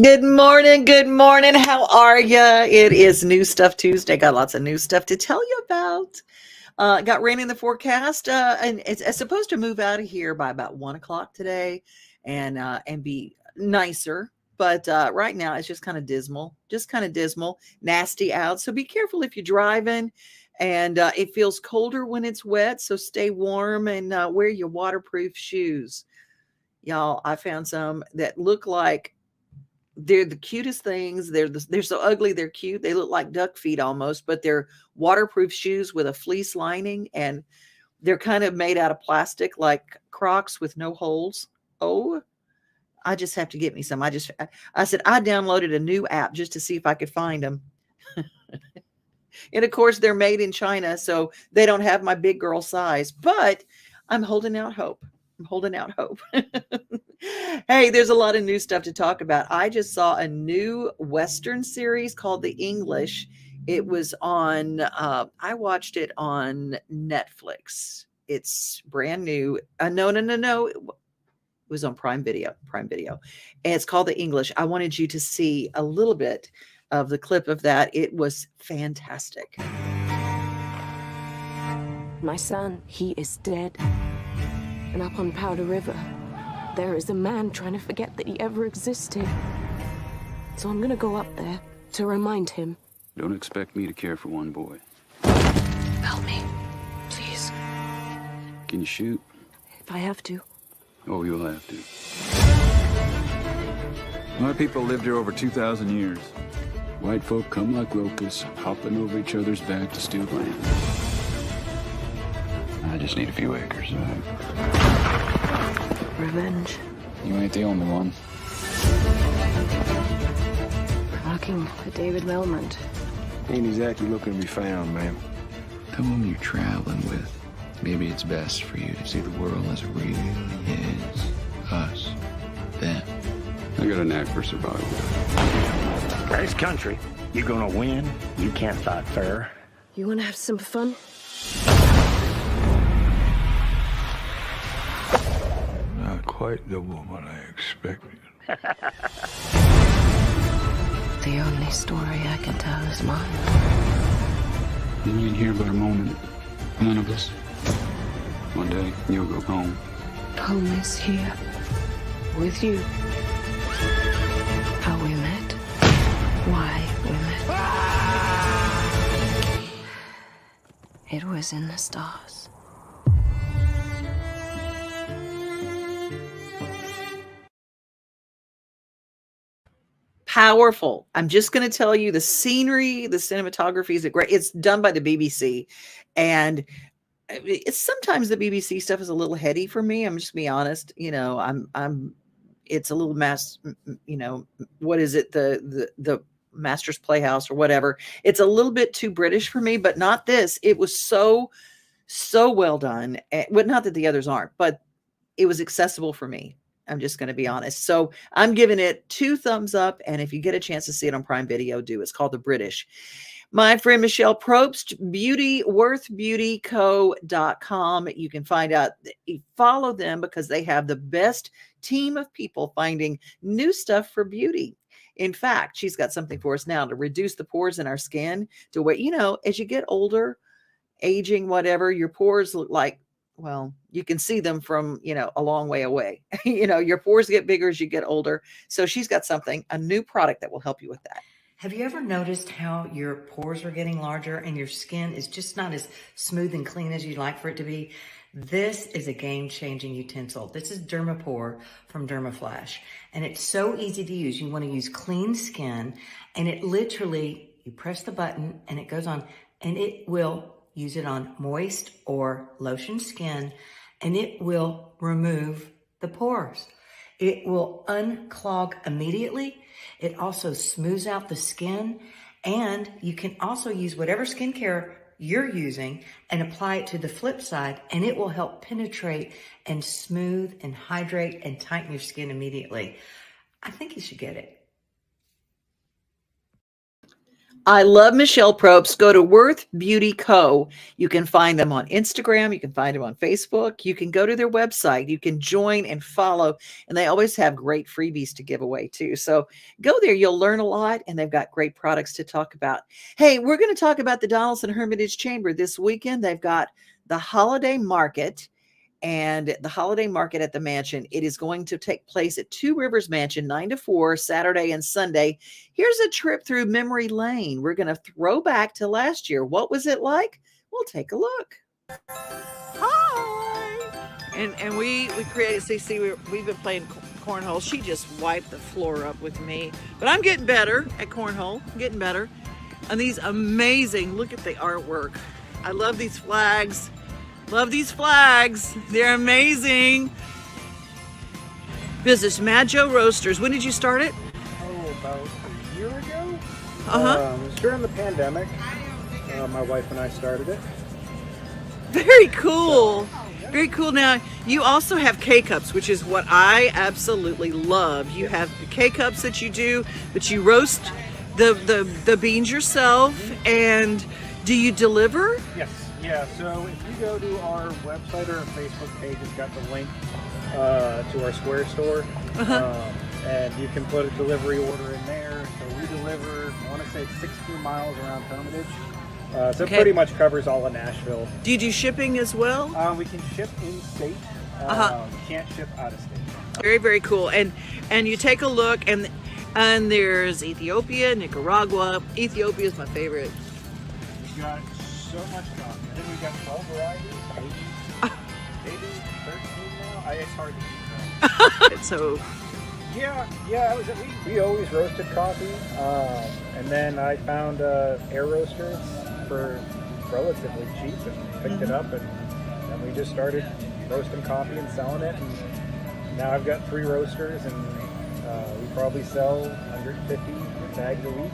Good morning. Good morning. How are you? It is New Stuff Tuesday. Got lots of new stuff to tell you about. Got rain in the forecast, and it's supposed to move out of here by about 1 o'clock today, and be nicer. But right now, it's just kind of dismal. Just kind of dismal, nasty out. So be careful if you're driving. And it feels colder when it's wet, so stay warm and wear your waterproof shoes. Y'all, I found some that look like they're the cutest things. They're so ugly, they're cute. They look like duck feet almost, but they're waterproof shoes with a fleece lining, and they're kind of made out of plastic like Crocs with no holes. Oh, I just have to get me some. I said I downloaded a new app just to see if I could find them. And of course, they're made in China, so they don't have my big girl size, but I'm holding out hope. I'm holding out hope. Hey, there's a lot of new stuff to talk about. I just saw a new Western series called The English. It was on, I watched it on Netflix. It's brand new. No. It was on Prime Video. Prime Video. And it's called The English. I wanted you to see a little bit of the clip of that. It was fantastic. My son, he is dead. And up on Powder River, there is a man trying to forget that he ever existed. So I'm gonna go up there to remind him. Don't expect me to care for one boy. Help me, please. Can you shoot? If I have to. Oh, you'll have to. My people lived here over 2,000 years. White folk come like locusts, hopping over each other's back to steal land. I just need a few acres of it. Revenge. You ain't the only one. We're looking for David Melmond. Ain't exactly looking to be found, ma'am. The woman you're traveling with, maybe it's best for you to see the world as it really is. Us. Them. I got a knack for survival. This country, you're gonna win. You can't fight fair. You wanna have some fun? Not quite the woman I expected. The only story I can tell is mine. You ain't here but a moment. None of us. One day, you'll go home. Home is here. With you. How we met. Why we met. It was in the stars. Powerful. I'm just going to tell you the scenery, the cinematography is great. It's done by the BBC, and it's sometimes the BBC stuff is a little heady for me. I'm just gonna be honest. It's a little what is it? The Master's Playhouse or whatever. It's a little bit too British for me, but not this. It was so well done. Well, not that the others aren't, but it was accessible for me. I'm just going to be honest. So I'm giving it 2 thumbs up. And if you get a chance to see it on Prime Video, do. It's called The British. My friend Michelle Probst, worthbeautyco.com. You can find out, follow them because they have the best team of people finding new stuff for beauty. In fact, she's got something for us now to reduce the pores in our skin to where, as you get older, aging, whatever, your pores look like, well, you can see them from, a long way away. Your pores get bigger as you get older. So she's got a new product that will help you with that. Have you ever noticed how your pores are getting larger and your skin is just not as smooth and clean as you'd like for it to be? This is a game-changing utensil. This is Dermapore from Dermaflash, and it's so easy to use. You want to use clean skin, and it literally, you press the button and it goes on, and it will use it on moist or lotion skin, and it will remove the pores. It will unclog immediately. It also smooths out the skin, and you can also use whatever skincare you're using and apply it to the flip side, and it will help penetrate and smooth and hydrate and tighten your skin immediately. I think you should get it. I love Michelle Probst. Go to Worth Beauty Co. You can find them on Instagram. You can find them on Facebook. You can go to their website. You can join and follow. And they always have great freebies to give away too. So go there. You'll learn a lot. And they've got great products to talk about. Hey, we're going to talk about the Donaldson Hermitage Chamber this weekend. They've got the holiday market. And the holiday market at the mansion, it is going to take place at Two Rivers Mansion, 9 to 4, Saturday and Sunday. Here's a trip through memory lane. We're going to throw back to last year. What was it like? We'll take a look. Hi! And we created, see, we've been playing cornhole. She just wiped the floor up with me. But I'm getting better at cornhole. I'm getting better. And these amazing, look at the artwork. I love these flags. Love these flags. They're amazing. Business Mad Joe Roasters. When did you start it? Oh, about a year ago. Uh-huh. It was during the pandemic. My wife and I started it. Very cool. Very cool. Now, you also have K-Cups, which is what I absolutely love. You have the K-Cups that you do, but you roast the beans yourself. And do you deliver? Yes. Yeah, so if you go to our website or our Facebook page, it's got the link to our Square store. And you can put a delivery order in there. So we deliver, I want to say 16 miles around Hermitage. So it pretty much covers all of Nashville. Do you do shipping as well? We can ship in-state. Can't ship out of state. Very, very cool. And you take a look, and there's Ethiopia, Nicaragua. Ethiopia is my favorite. We've got so much coffee. I think we've got 12 varieties, maybe 13 now. It's hard to keep track. So, yeah. We always roasted coffee, and then I found air roasters for relatively cheap and picked it up, and we just started roasting coffee and selling it. And now I've got 3 roasters, and we probably sell 150 bags a week.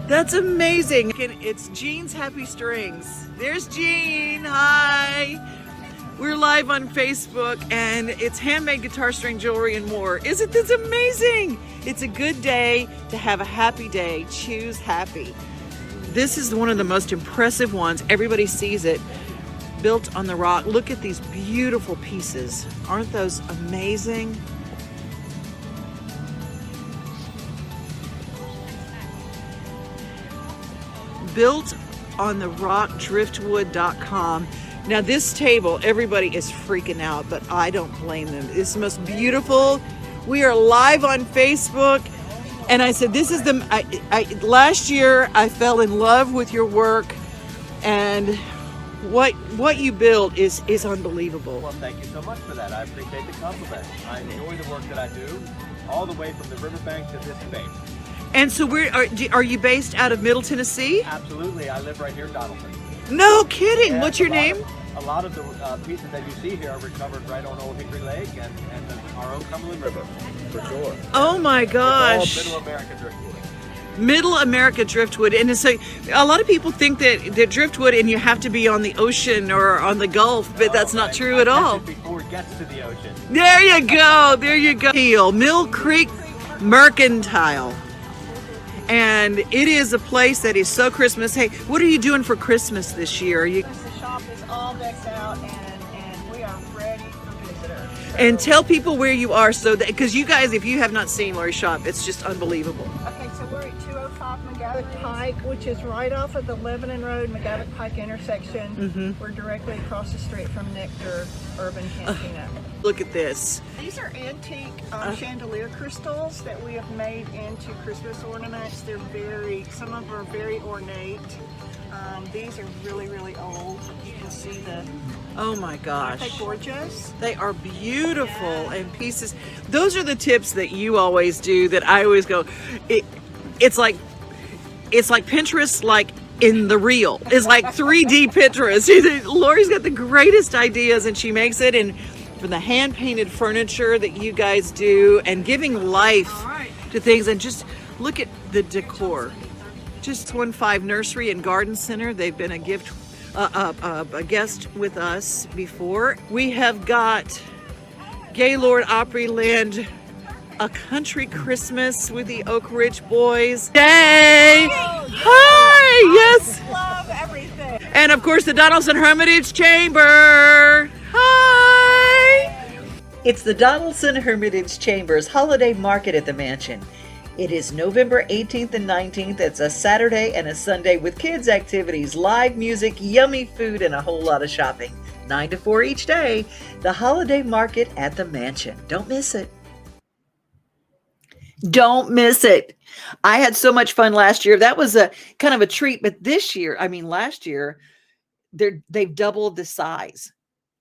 that's amazing. It's Jean's Happy Strings. There's Jean. Hi. We're live on Facebook, and it's handmade guitar string jewelry and more. Isn't this amazing? It's a good day to have a happy day. Choose happy. This is one of the most impressive ones. Everybody sees it. Built on the rock. Look at these beautiful pieces. Aren't those amazing? Built on the rock, driftwood.com. Now this table, everybody is freaking out, but I don't blame them. It's the most beautiful. We are live on Facebook, and I said, this is last year I fell in love with your work, and what you build is unbelievable. Well, thank you so much for that. I appreciate the compliment. I enjoy the work that I do, all the way from the riverbank to this space. And so are you based out of Middle Tennessee? Absolutely. I live right here in Donaldson. No kidding. And what's your name? A lot of the pieces that you see here are recovered right on Old Hickory Lake and our own Cumberland River, for sure. Oh my gosh. It's all Middle America driftwood. Middle America driftwood. And so a lot of people think that driftwood and you have to be on the ocean or on the Gulf, but that's not true at all. Before it gets to the ocean. There you go. There you go. Mill Creek Mercantile. And it is a place that is so Christmas. Hey, what are you doing for Christmas this year? The shop is all decked out, and we are ready for visitors. And tell people where you are, so that, because you guys, if you have not seen Lori's shop, it's just unbelievable. Okay, so we're at 205 McGavock Pike, which is right off of the Lebanon Road McGavock Pike intersection. We're directly across the street from Nectar Urban Cantina. Look at this. These are antique chandelier crystals that we have made into Christmas ornaments. Some of them are very ornate. These are really, really old. You can see the... Oh my gosh. Aren't they gorgeous? They are beautiful and pieces. Those are the tips that you always do that I always go, it's like Pinterest, like in the real. It's like 3D Pinterest. Lori's got the greatest ideas, and she makes it. And from the hand-painted furniture that you guys do and giving life to things, and just look at the decor. Just 15 Nursery and Garden Center. They've been a guest with us before. We have got Gaylord Opryland, A Country Christmas with the Oak Ridge Boys. Yay! Hi, yes. Love everything. And of course, the Donaldson Hermitage Chamber. Hi. It's the Donaldson Hermitage Chamber's holiday market at the mansion. It is November 18th and 19th. It's a Saturday and a Sunday with kids' activities, live music, yummy food, and a whole lot of shopping. 9 to 4 each day. The holiday market at the mansion. Don't miss it. Don't miss it. I had so much fun last year. That was a kind of a treat. But this year, last year, they've doubled the size.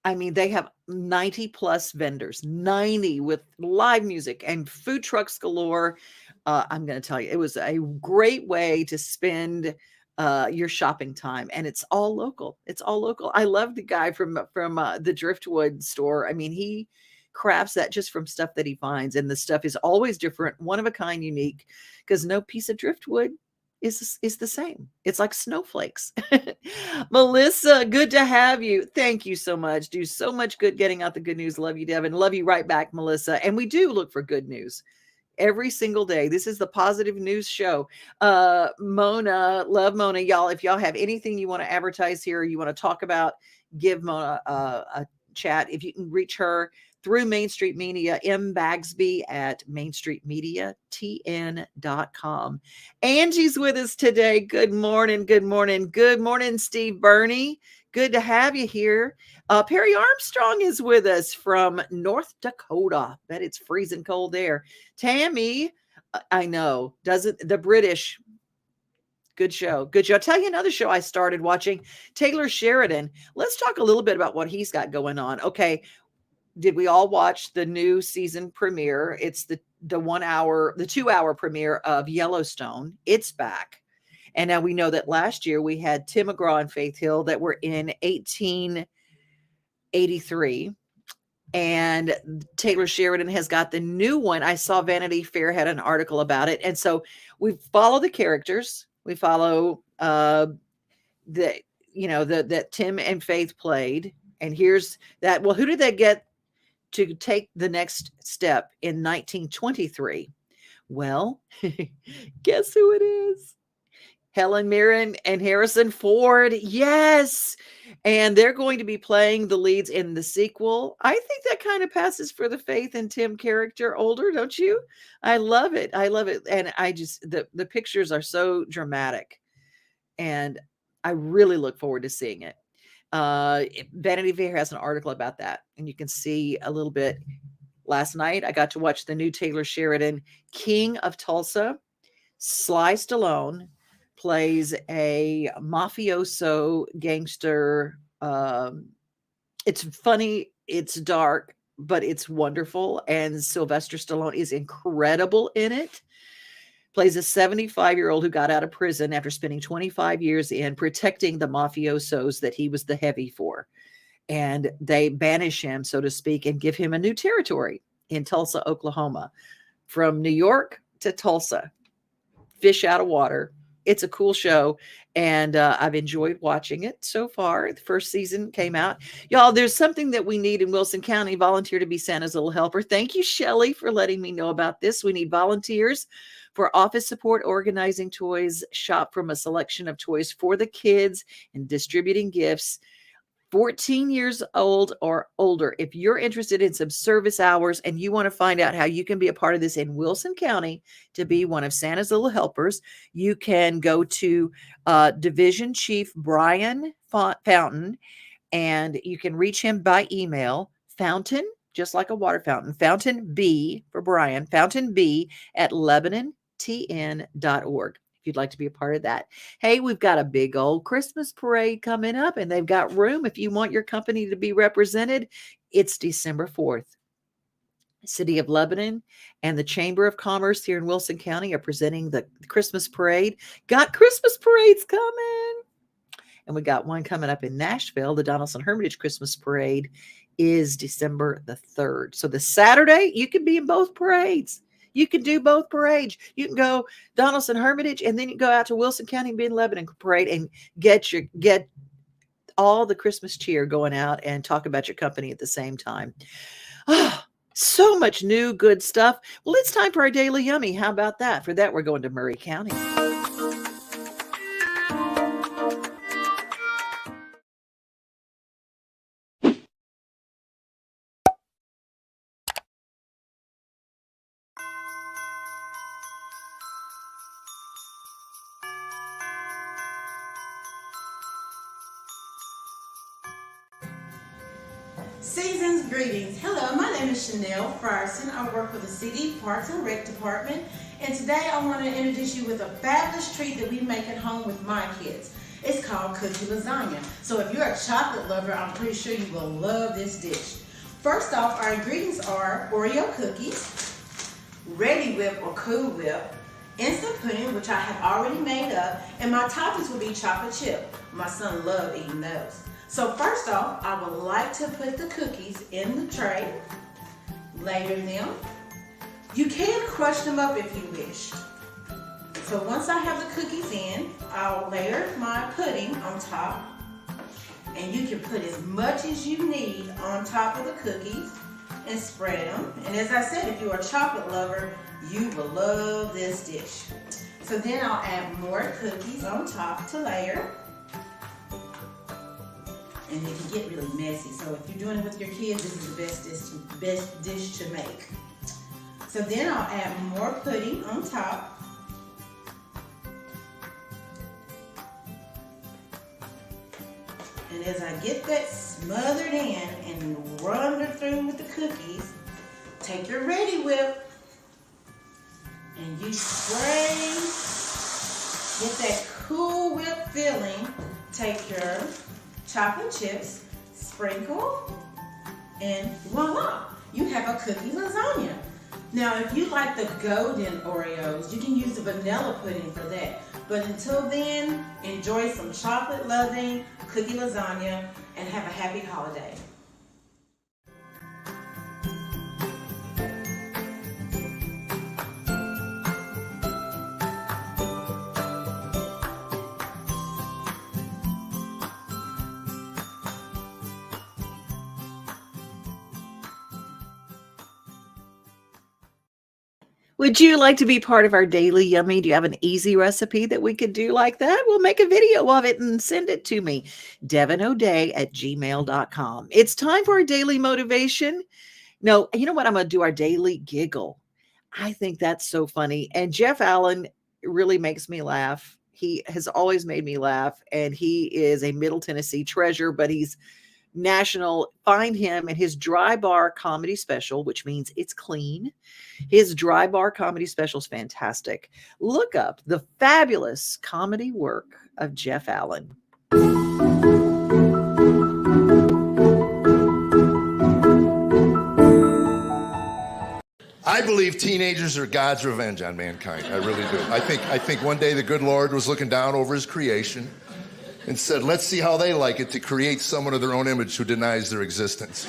I mean, they have 90 plus vendors, 90 with live music and food trucks galore. I'm going to tell you, it was a great way to spend your shopping time, and it's all local. It's all local. I love the guy from the Driftwood store. I mean, he crafts that just from stuff that he finds, and the stuff is always different, one of a kind, unique, because no piece of driftwood is the same. It's like snowflakes. Melissa, good to have you. Thank you so much. Do so much good getting out the good news. Love you, Devin. Love you right back, Melissa. And we do look for good news every single day. This is the positive news show. Mona, love Mona. Y'all, if y'all have anything you want to advertise here, or you want to talk about, give Mona a chat. If you can reach her through Main Street Media, Bagsby at mainstreetmediatn.com. Angie's with us today. Good morning. Good morning. Good morning, Steve Burney. Good to have you here. Perry Armstrong is with us from North Dakota. Bet it's freezing cold there. Tammy, I know, doesn't the British. Good show. Good show. I'll tell you another show I started watching, Taylor Sheridan. Let's talk a little bit about what he's got going on. Okay. Did we all watch the new season premiere? It's the 2-hour premiere of Yellowstone. It's back. And now we know that last year we had Tim McGraw and Faith Hill that were in 1883. And Taylor Sheridan has got the new one. I saw Vanity Fair had an article about it. And so we follow the characters. We follow that Tim and Faith played. And here's that. Well, who did they get to take the next step in 1923? Well, guess who it is? Helen Mirren and Harrison Ford. Yes. And they're going to be playing the leads in the sequel. I think that kind of passes for the Faith and Tim character older, don't you? I love it. I love it. And I just, the pictures are so dramatic. And I really look forward to seeing it. Vanity Fair has an article about that, and you can see a little bit. Last night, I got to watch the new Taylor Sheridan, King of Tulsa. Sly Stallone plays a mafioso gangster. It's funny, it's dark, but it's wonderful. And Sylvester Stallone is incredible in it. Plays a 75-year-old who got out of prison after spending 25 years in protecting the mafiosos that he was the heavy for. And they banish him, so to speak, and give him a new territory in Tulsa, Oklahoma. From New York to Tulsa. Fish out of water. It's a cool show, and I've enjoyed watching it so far. The first season came out. Y'all, there's something that we need in Wilson County. Volunteer to be Santa's little helper. Thank you, Shelley, for letting me know about this. We need volunteers for office support, organizing toys, shop from a selection of toys for the kids, and distributing gifts. 14 years old or older. If you're interested in some service hours and you want to find out how you can be a part of this in Wilson County to be one of Santa's little helpers, you can go to Division Chief Brian Fountain, and you can reach him by email, Fountain, just like a water fountain, Fountain B for Brian, Fountain B at LebanonTN.org. If you'd like to be a part of that. Hey, we've got a big old Christmas parade coming up, and they've got room. If you want your company to be represented, it's December 4th. City of Lebanon and the Chamber of Commerce here in Wilson County are presenting the Christmas parade. Got Christmas parades coming. And we got one coming up in Nashville. The Donaldson Hermitage Christmas Parade is December the 3rd. So the Saturday, you can be in both parades. You can do both parades. You can go Donaldson Hermitage, and then you go out to Wilson County and be in Lebanon Parade and get all the Christmas cheer going out and talk about your company at the same time. Oh, so much new good stuff. Well, it's time for our Daily Yummy. How about that? For that, we're going to Murray County. Season's greetings. Hello, my name is Chanel Frierson. I work for the City Parks and Rec Department, and today I want to introduce you with a fabulous treat that we make at home with my kids. It's called cookie lasagna. So if you're a chocolate lover, I'm pretty sure you will love this dish. First off, our ingredients are Oreo cookies, Ready Whip or Cool Whip, instant pudding, which I have already made up, and my toppings will be chocolate chip. My son loves eating those. So first off, I would like to put the cookies in the tray, layer them. You can crush them up if you wish. So once I have the cookies in, I'll layer my pudding on top. And you can put as much as you need on top of the cookies and spread them. And as I said, if you're a chocolate lover, you will love this dish. So then I'll add more cookies on top to layer. And it can get really messy. So if you're doing it with your kids, this is the best dish to make. So then I'll add more pudding on top. And as I get that smothered in and run it through with the cookies, take your Ready Whip and you spray, get that Cool Whip filling. Take your chocolate chips, sprinkle, and voila, you have a cookie lasagna. Now, if you like the golden Oreos, you can use the vanilla pudding for that. But until then, enjoy some chocolate-loving cookie lasagna and have a happy holiday. Would you like to be part of our daily yummy? Do you have an easy recipe that we could do like that? We'll make a video of it and send it to me. devinoday@gmail.com. It's time for our daily motivation. No, you know what? I'm going to do our daily giggle. I think that's so funny. And Jeff Allen really makes me laugh. He has always made me laugh. And he is a Middle Tennessee treasure, but he's national. Find him in his Dry Bar comedy special, which means it's clean. His Dry Bar comedy special is fantastic. Look up the fabulous comedy work of Jeff Allen. I believe teenagers are God's revenge on mankind. I really do. I think one day the good Lord was looking down over his creation and said, let's see how they like it to create someone of their own image who denies their existence.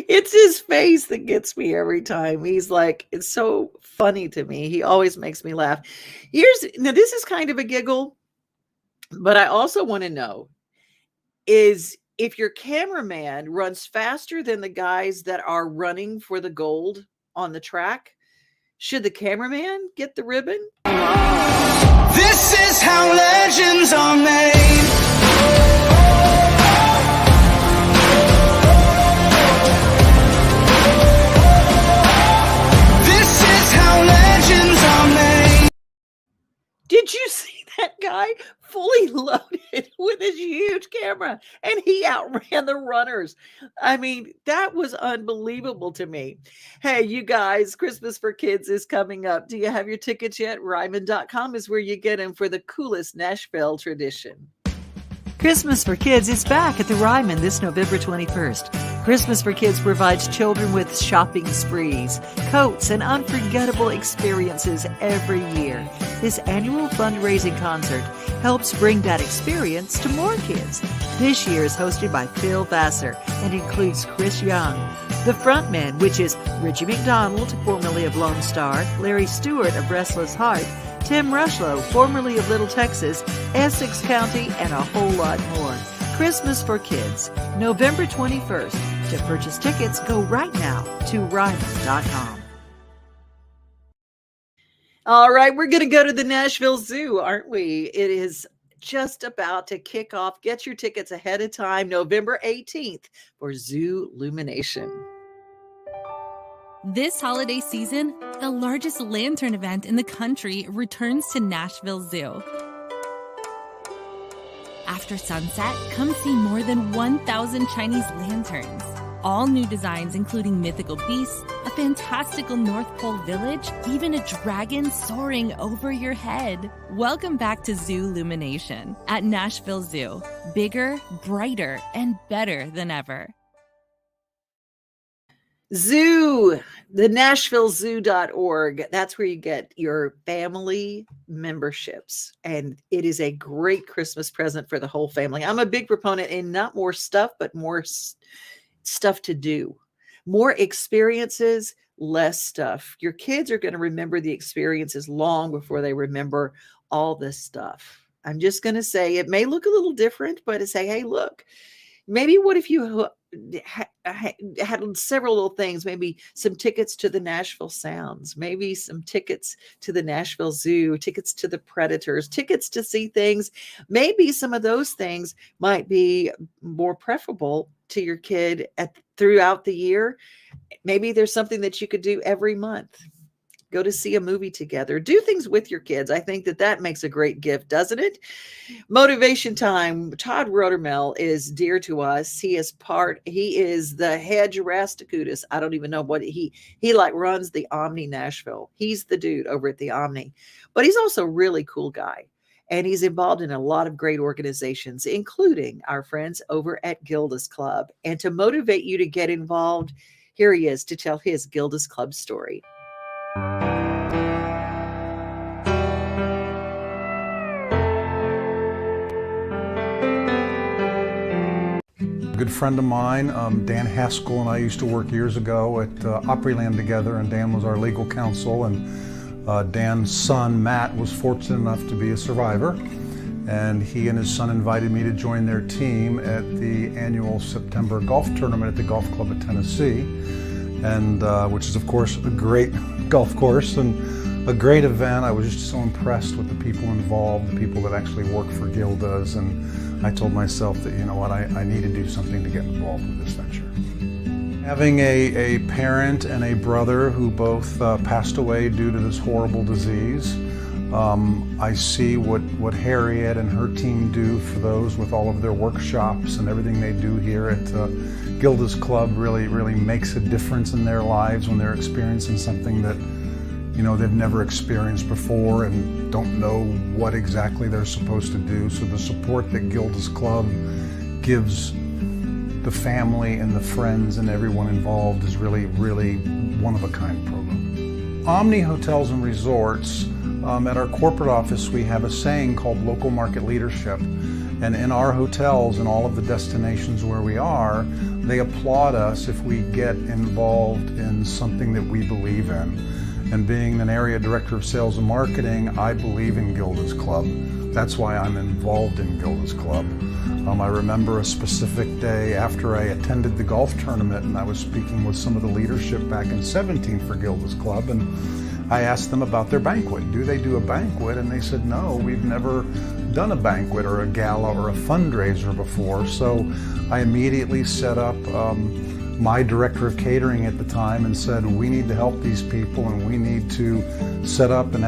It's his face that gets me every time. He's like, it's so funny to me. He always makes me laugh. Now this is kind of a giggle, but I also want to know is if your cameraman runs faster than the guys that are running for the gold on the track, should the cameraman get the ribbon? This is how legends are made. This is how legends are made. Did you see that guy fully loaded with his huge camera and he outran the runners? I mean, that was unbelievable to me. Hey, you guys, Christmas for Kids is coming up. Do you have your tickets yet? Ryman.com is where you get them for the coolest Nashville tradition. Christmas for Kids is back at the Ryman this November 21st. Christmas for Kids provides children with shopping sprees, coats, and unforgettable experiences every year. This annual fundraising concert helps bring that experience to more kids. This year is hosted by Phil Vassar and includes Chris Young, the frontman, which is Richie McDonald, formerly of Lone Star, Larry Stewart of Restless Heart, Tim Rushlow, formerly of Little Texas, Essex County, and a whole lot more. Christmas for Kids, November 21st. To purchase tickets, go right now to Ryman.com. All right, we're going to go to the Nashville Zoo, aren't we? It is just about to kick off. Get your tickets ahead of time, November 18th for Zoolumination. This holiday season, the largest lantern event in the country returns to Nashville Zoo. after sunset, come see more than 1,000 Chinese lanterns. All new designs including mythical beasts, a fantastical North Pole village, even a dragon soaring over your head. Welcome back to Zoolumination at Nashville Zoo. Bigger, brighter, and better than ever. Zoo, the NashvilleZoo.org. That's where you get your family memberships. And it is a great Christmas present for the whole family. I'm a big proponent in not more stuff, but more stuff to do. More experiences, less stuff. Your kids are going to remember the experiences long before they remember all this stuff. I'm just going to say it may look a little different, but to say, hey, look, maybe what if you had several little things, maybe some tickets to the Nashville Sounds, maybe some tickets to the Nashville Zoo, tickets to the Predators, tickets to see things. Maybe some of those things might be more preferable to your kid throughout the year. Maybe there's something that you could do every month. Go to see a movie together. Do things with your kids. I think that makes a great gift, doesn't it? Motivation time. Todd Rotermel is dear to us. He is the head Rastacutus. I don't even know what he runs the Omni Nashville. He's the dude over at the Omni. But he's also a really cool guy. And he's involved in a lot of great organizations, including our friends over at Gilda's Club. And to motivate you to get involved, here he is to tell his Gilda's Club story. A good friend of mine, Dan Haskell, and I used to work years ago at Opryland together, and Dan was our legal counsel, and Dan's son, Matt, was fortunate enough to be a survivor, and he and his son invited me to join their team at the annual September golf tournament at the Golf Club of Tennessee, and which is, of course, a great golf course and a great event. I was just so impressed with the people involved, the people that actually work for Gilda's, and I told myself that, you know what, I need to do something to get involved with this venture. Having a parent and a brother who both passed away due to this horrible disease, I see what Harriet and her team do for those with all of their workshops and everything they do here at Gilda's Club really makes a difference in their lives when they're experiencing something that, you know, they've never experienced before and don't know what exactly they're supposed to do. So the support that Gilda's Club gives the family and the friends and everyone involved is really one-of-a-kind program. Omni Hotels and Resorts, at our corporate office, we have a saying called local market leadership. And in our hotels and all of the destinations where we are, they applaud us if we get involved in something that we believe in. And being an area director of sales and marketing, I believe in Gilda's Club. That's why I'm involved in Gilda's Club. I remember a specific day after I attended the golf tournament, and I was speaking with some of the leadership back in 2017 for Gilda's Club, and I asked them about their banquet. Do they do a banquet? And they said, no, we've never done a banquet or a gala or a fundraiser before. So I immediately set up my director of catering at the time and said, we need to help these people, and we need to set up an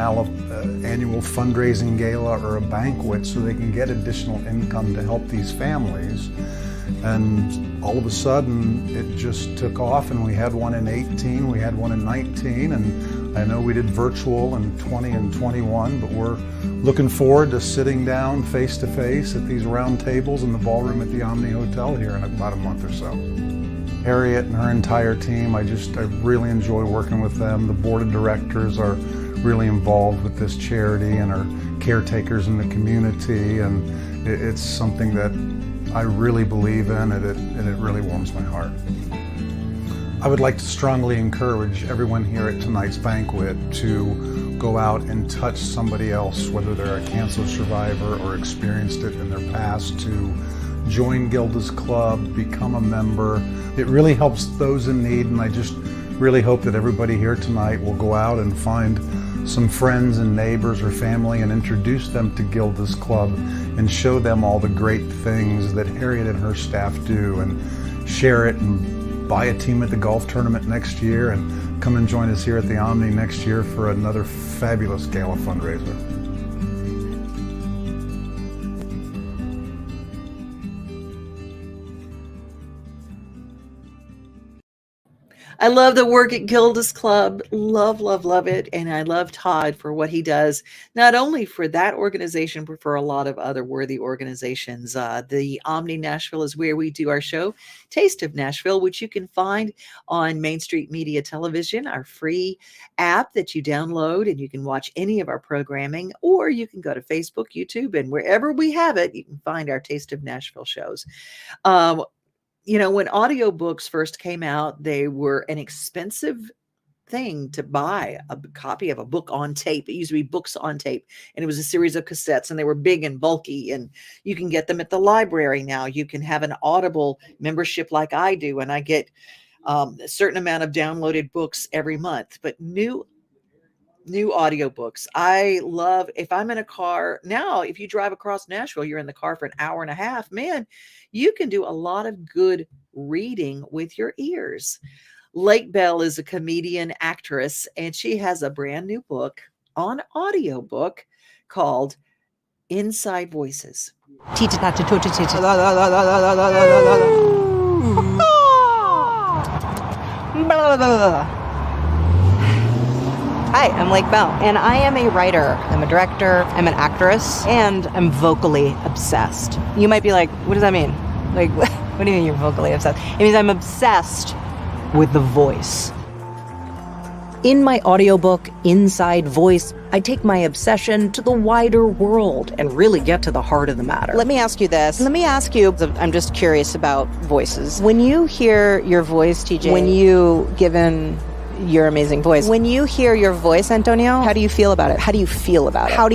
annual fundraising gala or a banquet so they can get additional income to help these families. And all of a sudden it just took off, and we had one in 18, we had one in 19, and I know we did virtual in 20 and 21, but we're looking forward to sitting down face to face at these round tables in the ballroom at the Omni Hotel here in about a month or so. Harriet and her entire team, I really enjoy working with them. The board of directors are really involved with this charity and are caretakers in the community, and it's something that I really believe in, and it really warms my heart. I would like to strongly encourage everyone here at tonight's banquet to go out and touch somebody else, whether they're a cancer survivor or experienced it in their past, to join Gilda's Club, become a member. It really helps those in need, and I just really hope that everybody here tonight will go out and find some friends and neighbors or family and introduce them to Gilda's Club and show them all the great things that Harriet and her staff do, and share it, and buy a team at the golf tournament next year, and come and join us here at the Omni next year for another fabulous gala fundraiser. I love the work at Gilda's Club. Love, love, love it. And I love Todd for what he does, not only for that organization, but for a lot of other worthy organizations. The Omni Nashville is where we do our show, Taste of Nashville, which you can find on Main Street Media Television, our free app that you download, and you can watch any of our programming, or you can go to Facebook, YouTube, and wherever we have it, you can find our Taste of Nashville shows. When audiobooks first came out, they were an expensive thing to buy a copy of a book on tape. It used to be books on tape, and it was a series of cassettes, and they were big and bulky, and you can get them at the library now. You can have an Audible membership like I do, and I get a certain amount of downloaded books every month. But new audiobooks. I love, if I'm in a car now, if you drive across Nashville, you're in the car for an hour and a half, man, you can do a lot of good reading with your ears. Lake Bell is a comedian actress, and she has a brand new book on audiobook called Inside Voices. Hi, I'm Lake Bell, and I am a writer. I'm a director, I'm an actress, and I'm vocally obsessed. You might be like, what does that mean? Like, what do you mean you're vocally obsessed? It means I'm obsessed with the voice. In my audiobook, Inside Voice, I take my obsession to the wider world and really get to the heart of the matter. Let me ask you this. I'm just curious about voices. When you hear your voice, TJ, given your amazing voice, when you hear your voice, Antonio, how do you feel about it? How do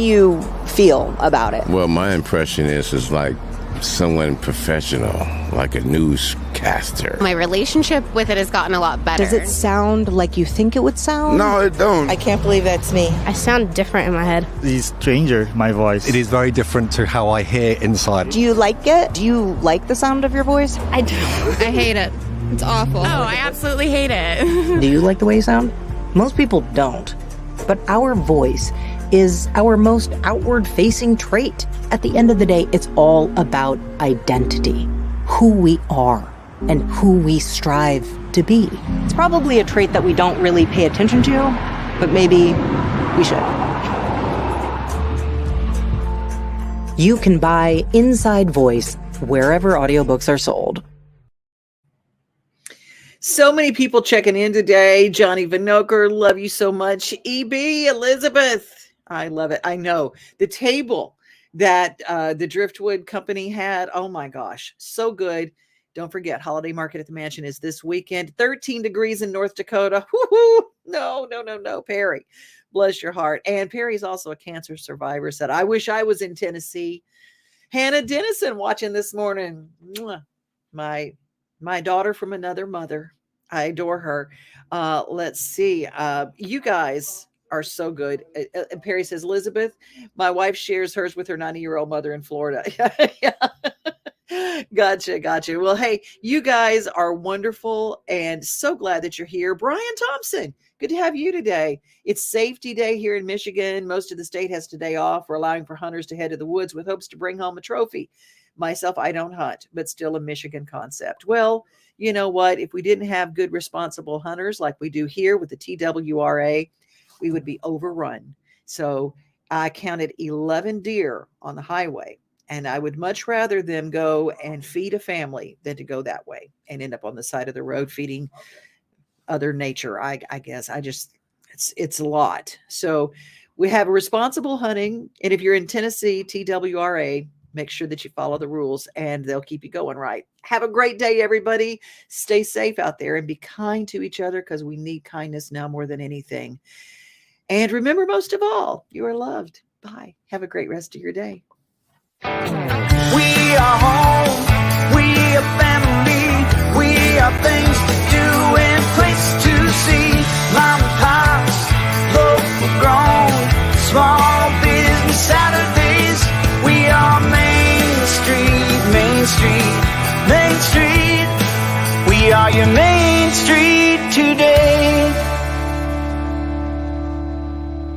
you feel about it? Well, my impression is like someone professional, like a newscaster. My relationship with it has gotten a lot better. Does it sound like you think it would sound? No, it don't. I can't believe that's me. I sound different in my head. It's stranger, my voice. It is very different to how I hear inside. Do you like it? Do you like the sound of your voice? I do. I hate it. It's awful. Oh, I absolutely hate it. Do you like the way you sound? Most people don't. But our voice is our most outward-facing trait. At the end of the day, it's all about identity, who we are, and who we strive to be. It's probably a trait that we don't really pay attention to, but maybe we should. You can buy Inside Voice wherever audiobooks are sold. So many people checking in today. Johnny Vinoker, love you so much. EB, Elizabeth, I love it. I know. The table that the Driftwood Company had, oh my gosh, so good. Don't forget, Holiday Market at the Mansion is this weekend. 13 degrees in North Dakota. Woo-hoo! No, Perry. Bless your heart. And Perry's also a cancer survivor, said, I wish I was in Tennessee. Hannah Dennison watching this morning. Mwah. My daughter from another mother. I adore her. Let's see. You guys are so good. And Perry says, Elizabeth, my wife shares hers with her 90-year-old mother in Florida. Yeah. Gotcha. Well, hey, you guys are wonderful and so glad that you're here. Brian Thompson, good to have you today. It's safety day here in Michigan. Most of the state has today off. We're allowing for hunters to head to the woods with hopes to bring home a trophy. Myself, I don't hunt, but still a Michigan concept. Well, you know what? If we didn't have good, responsible hunters like we do here with the TWRA, we would be overrun. So I counted 11 deer on the highway, and I would much rather them go and feed a family than to go that way and end up on the side of the road feeding other nature. I guess it's a lot. So we have responsible hunting. And if you're in Tennessee, TWRA, make sure that you follow the rules and they'll keep you going right. Have a great day, everybody. Stay safe out there and be kind to each other because we need kindness now more than anything. And remember, most of all, you are loved. Bye. Have a great rest of your day. We are home. We are family. We are things to do and places to see. Mom and pops, local grown, small business Saturdays. We are Main Street. We are your Main Street today.